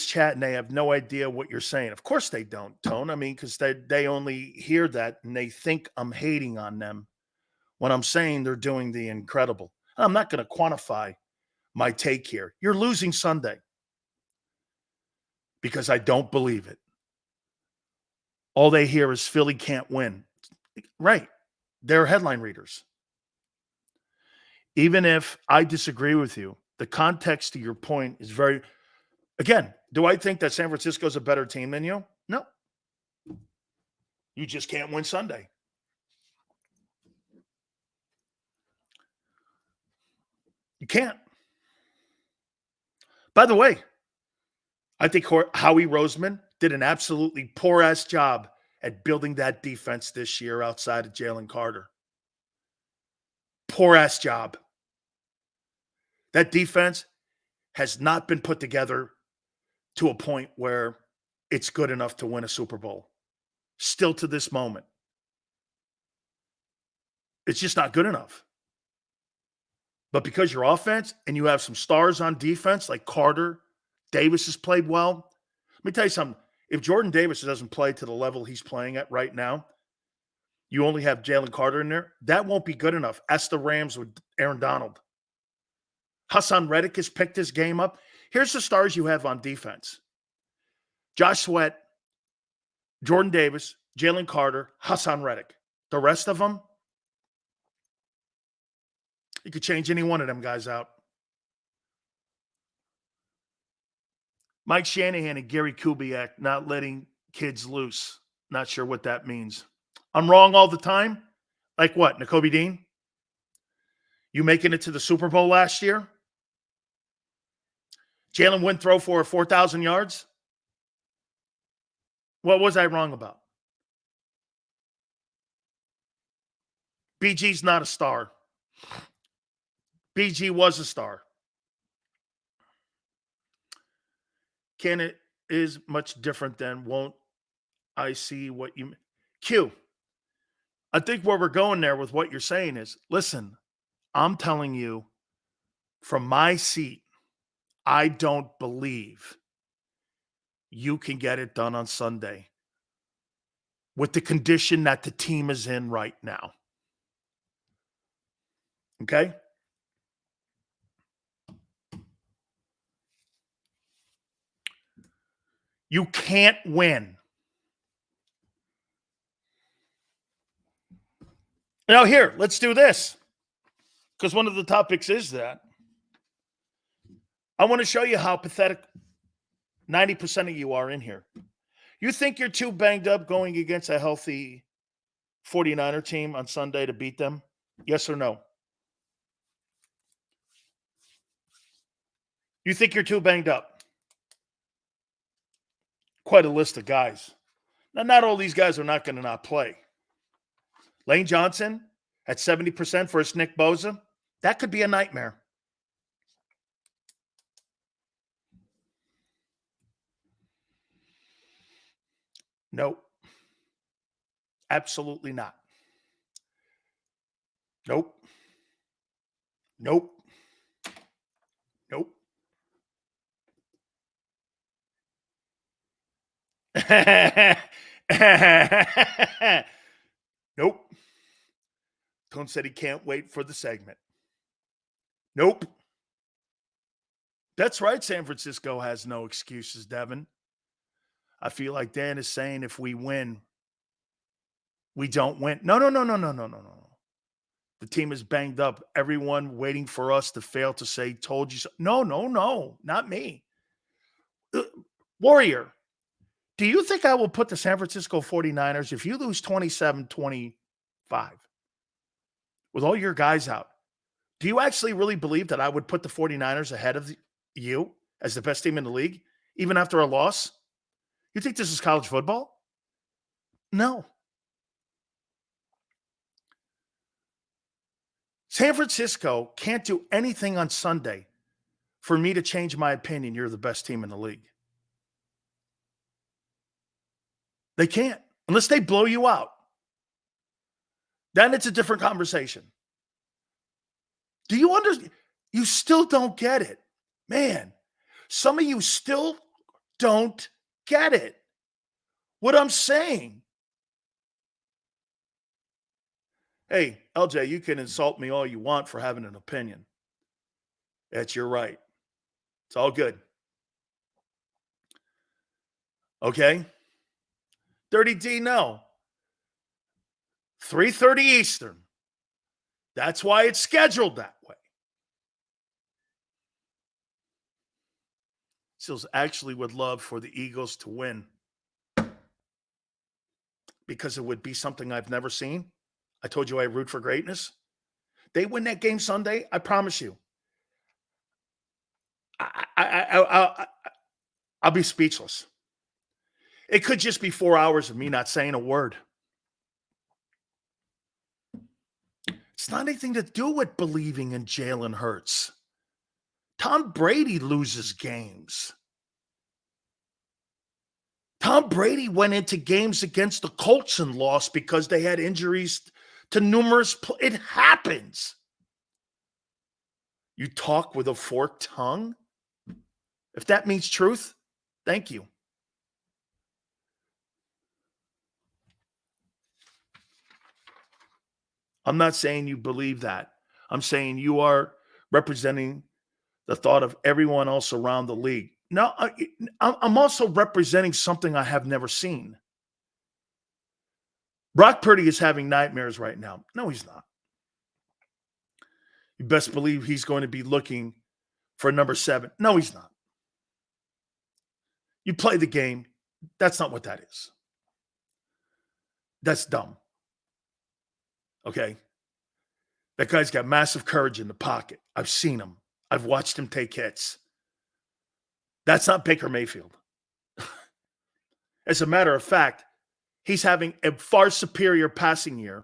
chat and they have no idea what you're saying. Of course they don't, Tone. I mean, because they only hear that and they think I'm hating on them when I'm saying they're doing the incredible. I'm not going to quantify my take here. You're losing Sunday because I don't believe it. All they hear is Philly can't win. Right. They're headline readers. even if I disagree with you, the context to your point is very, again, do I think that San Francisco's a better team than you? No. You just can't win Sunday. You can't. By the way, I think Howie Roseman did an absolutely poor-ass job at building that defense this year outside of Jalen Carter. Poor-ass job. That defense has not been put together to a point where it's good enough to win a Super Bowl. Still to this moment. It's just not good enough. But because your offense and you have some stars on defense like Carter, Davis has played well. Let me tell you something. If Jordan Davis doesn't play to the level he's playing at right now, you only have Jalen Carter in there. That won't be good enough. Ask the Rams with Aaron Donald. Hassan Reddick has picked his game up. Here's the stars you have on defense. Josh Sweat, Jordan Davis, Jalen Carter, Hassan Reddick. The rest of them, you could change any one of them guys out. Mike Shanahan and Gary Kubiak not letting kids loose. Not sure what that means. I'm wrong all the time? Like what, Nakobe Dean? You making it to the Super Bowl last year? Jalen Wynn throw for 4,000 yards? What was I wrong about? BG's not a star. BG was a star. Can it is much different than won't I see what you Q. I think where we're going there with what you're saying is, listen, I'm telling you from my seat, I don't believe you can get it done on Sunday with the condition that the team is in right now. Okay? You can't win. Now here, let's do this. Because one of the topics is that. I want to show you how pathetic 90% of you are in here. You think you're too banged up going against a healthy 49er team on Sunday to beat them? Yes or no? You think you're too banged up? Quite a list of guys. Now, not all these guys are not going to not play. Lane Johnson at 70% versus Nick Bosa. That could be a nightmare. Nope. Absolutely not. Nope. Nope. Nope. Nope. Tone said he can't wait for the segment. Nope. That's right. San Francisco has no excuses, Devin. I feel like Dan is saying if we win, we don't win. No. The team is banged up. Everyone waiting for us to fail to say, told you so. No, not me. Warrior, do you think I will put the San Francisco 49ers, if you lose 27-25 with all your guys out, do you actually really believe that I would put the 49ers ahead of you as the best team in the league, even after a loss? You think this is college football? No. San Francisco can't do anything on Sunday for me to change my opinion you're the best team in the league. They can't, unless they blow you out. Then it's a different conversation. Do you understand? You still don't get it. Man, some of you still don't get it. What I'm saying. Hey, LJ, you can insult me all you want for having an opinion. That's your right. It's all good. Okay? 30D, no. 3:30 Eastern. That's why it's scheduled that way. Seals actually would love for the Eagles to win because it would be something I've never seen. I told you I root for greatness. They win that game Sunday, I promise you. I'll be speechless. It could just be 4 hours of me not saying a word. It's not anything to do with believing in Jalen Hurts. Tom Brady loses games. Tom Brady went into games against the Colts and lost because they had injuries to numerous. It happens. You talk with a forked tongue? If that means truth, thank you. I'm not saying you believe that. I'm saying you are representing the thought of everyone else around the league. No, I'm also representing something I have never seen. Brock Purdy is having nightmares right now. No, he's not. You best believe he's going to be looking for number 7. No, he's not. You play the game. That's not what that is. That's dumb. Okay? That guy's got massive courage in the pocket. I've seen him. I've watched him take hits. That's not Baker Mayfield. As a matter of fact, he's having a far superior passing year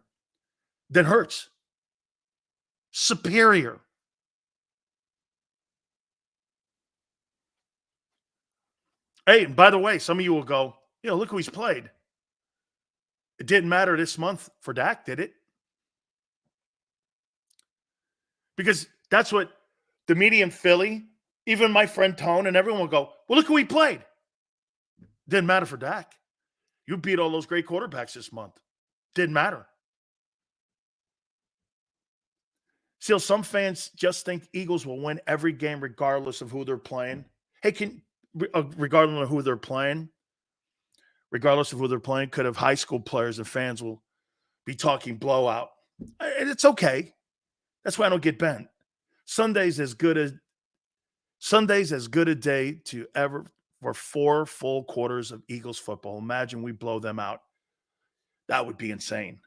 than Hurts. Superior. Hey, and by the way, some of you will go, look who he's played. It didn't matter this month for Dak, did it? Because that's what the media in Philly, even my friend Tone and everyone will go, well, look who he played. Didn't matter for Dak. You beat all those great quarterbacks this month. Didn't matter. Still, some fans just think Eagles will win every game regardless of who they're playing. Hey, regardless of who they're playing, could have high school players and fans will be talking blowout. And it's okay. That's why I don't get bent. Sunday's as good a day to ever for 4 full quarters of Eagles football. Imagine we blow them out. That would be insane.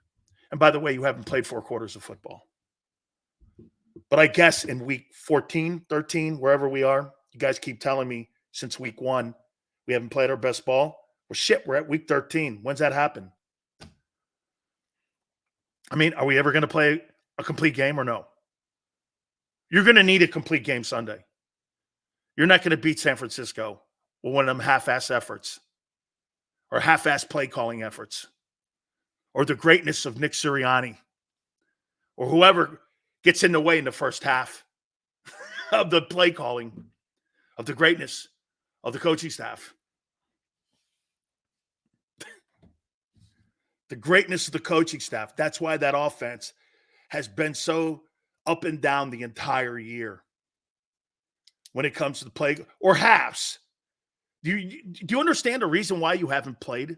And by the way, you haven't played 4 quarters of football. But I guess in week 14, 13, wherever we are, you guys keep telling me since week 1, we haven't played our best ball. Well, shit, we're at week 13. When's that happen? I mean, are we ever going to play a complete game or no? You're going to need a complete game Sunday. You're not going to beat San Francisco with one of them half-ass efforts or half-ass play calling efforts or the greatness of Nick Sirianni or whoever gets in the way in the first half of the play calling, of the greatness of the coaching staff. The greatness of the coaching staff. That's why that offense has been so up and down the entire year when it comes to the play or halves. Do you understand the reason why you haven't played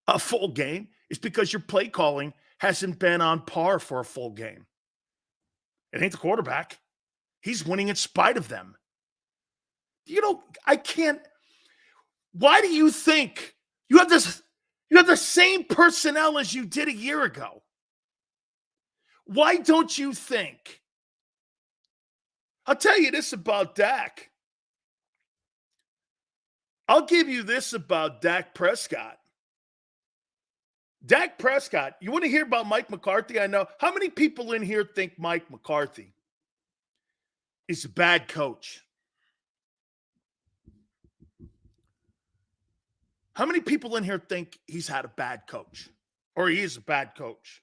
a full game? It's because your play calling hasn't been on par for a full game. It ain't the quarterback. He's winning in spite of them. I can't. Why do you think you have the same personnel as you did a year ago? Why don't you think? I'll tell you this about Dak. I'll give you this about Dak Prescott. Dak Prescott, you want to hear about Mike McCarthy? I know. How many people in here think Mike McCarthy is a bad coach? How many people in here think he's had a bad coach? Or he is a bad coach?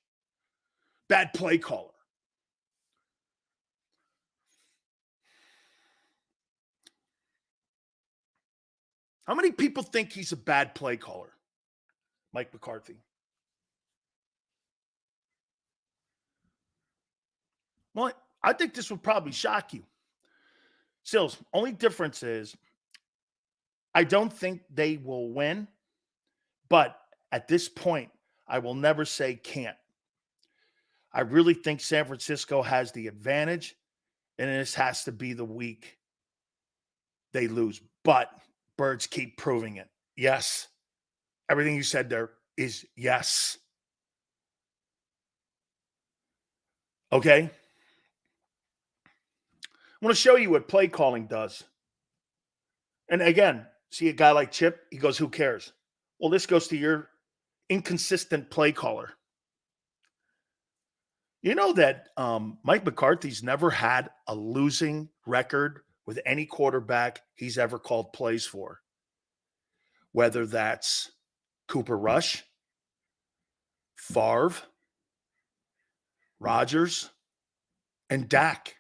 Bad play caller? How many people think he's a bad play caller? Mike McCarthy. Well, I think this would probably shock you. Sills, only difference is I don't think they will win, but at this point, I will never say can't. I really think San Francisco has the advantage, and this has to be the week they lose. But birds keep proving it. Yes. Everything you said there is yes. Okay? I want to show you what play calling does. And again, see a guy like Chip, he goes, who cares? Well, this goes to your inconsistent play caller. You know that Mike McCarthy's never had a losing record with any quarterback he's ever called plays for. Whether that's Cooper Rush, Favre, Rodgers, and Dak.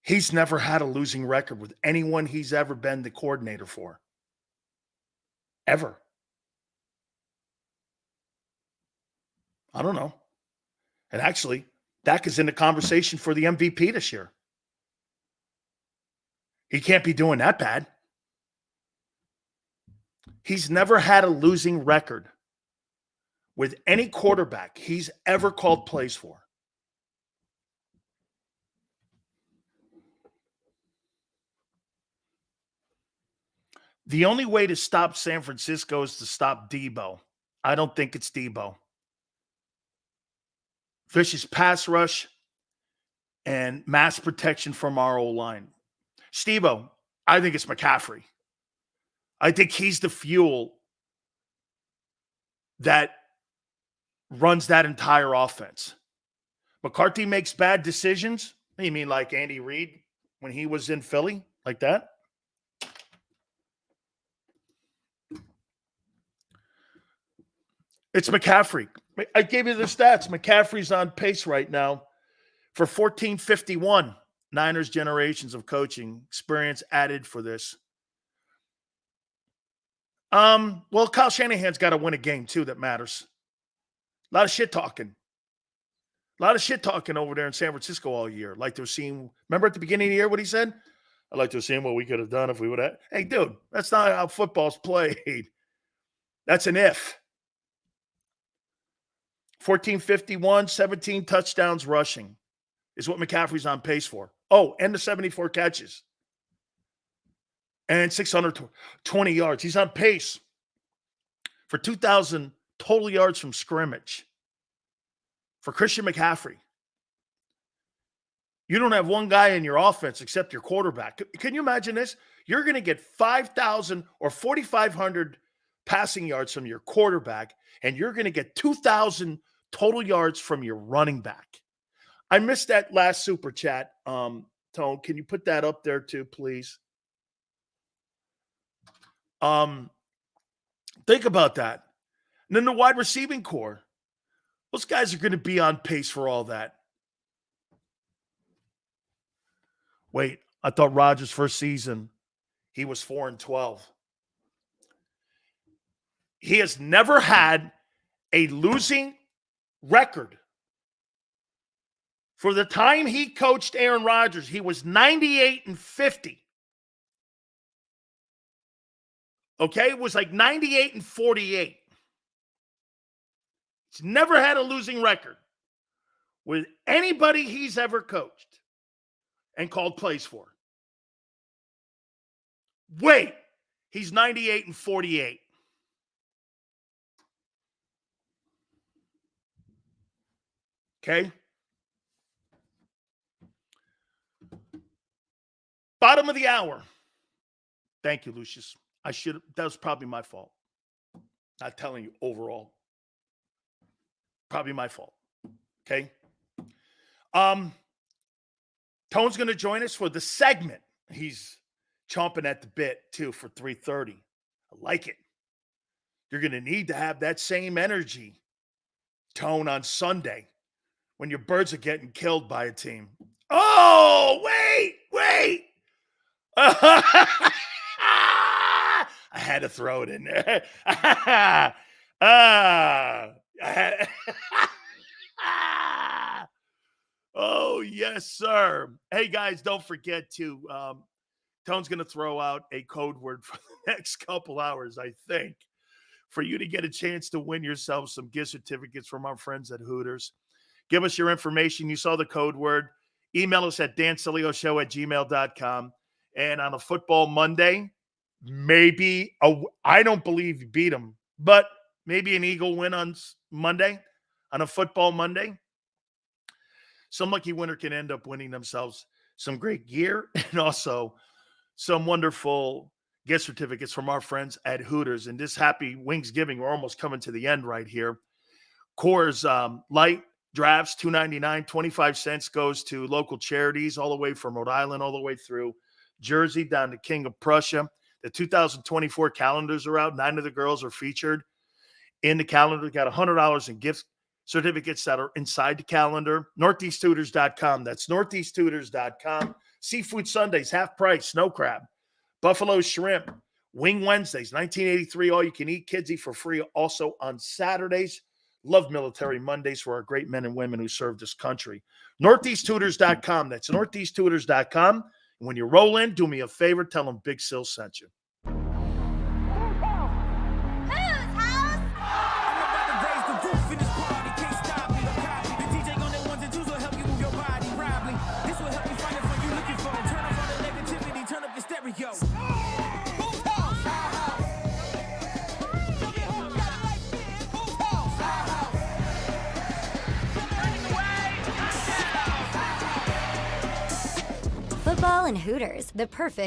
He's never had a losing record with anyone he's ever been the coordinator for. Ever. I don't know. And actually, Dak is in the conversation for the MVP this year. He can't be doing that bad. He's never had a losing record with any quarterback he's ever called plays for. The only way to stop San Francisco is to stop Debo. I don't think it's Debo. Vicious pass rush and mass protection from our O-line. Steve-O, I think it's McCaffrey. I think he's the fuel that runs that entire offense. McCarthy makes bad decisions. You mean like Andy Reid when he was in Philly? Like that? It's McCaffrey. I gave you the stats. McCaffrey's on pace right now for 1451. Niners generations of coaching experience added for this. Well, Kyle Shanahan's got to win a game too that matters. A lot of shit talking. A lot of shit talking over there in San Francisco all year. Like they're seeing, remember at the beginning of the year what he said? I'd like to have seen what we could have done if we would have. Hey, dude, that's not how football's played. That's an if. 1451, 17 touchdowns rushing is what McCaffrey's on pace for. Oh, and the 74 catches. And 620 yards. He's on pace for 2,000 total yards from scrimmage for Christian McCaffrey. You don't have one guy in your offense except your quarterback. Can you imagine this? You're going to get 5,000 or 4,500 passing yards from your quarterback, and you're going to get 2,000 total yards from your running back. I missed that last super chat. Tone, can you put that up there too, please? Think about that. And then the wide receiving core. Those guys are going to be on pace for all that. Wait, I thought Rodgers' first season, he was 4-12. He has never had a losing record. For the time he coached Aaron Rodgers, he was 98-50. Okay, it was like 98-48. He's never had a losing record with anybody he's ever coached and called plays for. Wait, he's 98-48. Okay? Bottom of the hour. Thank you, Lucius. That was probably my fault. Not telling you overall. Probably my fault. Okay? Tone's going to join us for the segment. He's chomping at the bit, too, for 3:30. I like it. You're going to need to have that same energy, Tone, on Sunday when your birds are getting killed by a team. Oh, wait. I had to throw it in there. Oh, yes, sir. Hey, guys, don't forget to, Tone's going to throw out a code word for the next couple hours, I think, for you to get a chance to win yourself some gift certificates from our friends at Hooters. Give us your information. You saw the code word. Email us at dansileoshow@gmail.com. And on a football Monday, maybe I don't believe you beat them, but maybe an Eagle win on Monday, on a football Monday. Some lucky winner can end up winning themselves some great gear and also some wonderful gift certificates from our friends at Hooters. And this happy Wingsgiving, we're almost coming to the end right here. Coors Light drafts, $2.99, 25 cents goes to local charities all the way from Rhode Island, all the way through Jersey, down to King of Prussia. The 2024 calendars are out. 9 of the girls are featured in the calendar. Got $100 in gift certificates that are inside the calendar. NortheastTutors.com. That's NortheastTutors.com. Seafood Sundays, half price, snow crab. Buffalo shrimp, Wing Wednesdays, 1983, all you can eat, kidsy for free also on Saturdays. Love Military Mondays for our great men and women who serve this country. NortheastTutors.com. That's NortheastTutors.com. And when you roll in, do me a favor, tell them Big Sil sent you. Football and Hooters, the perfect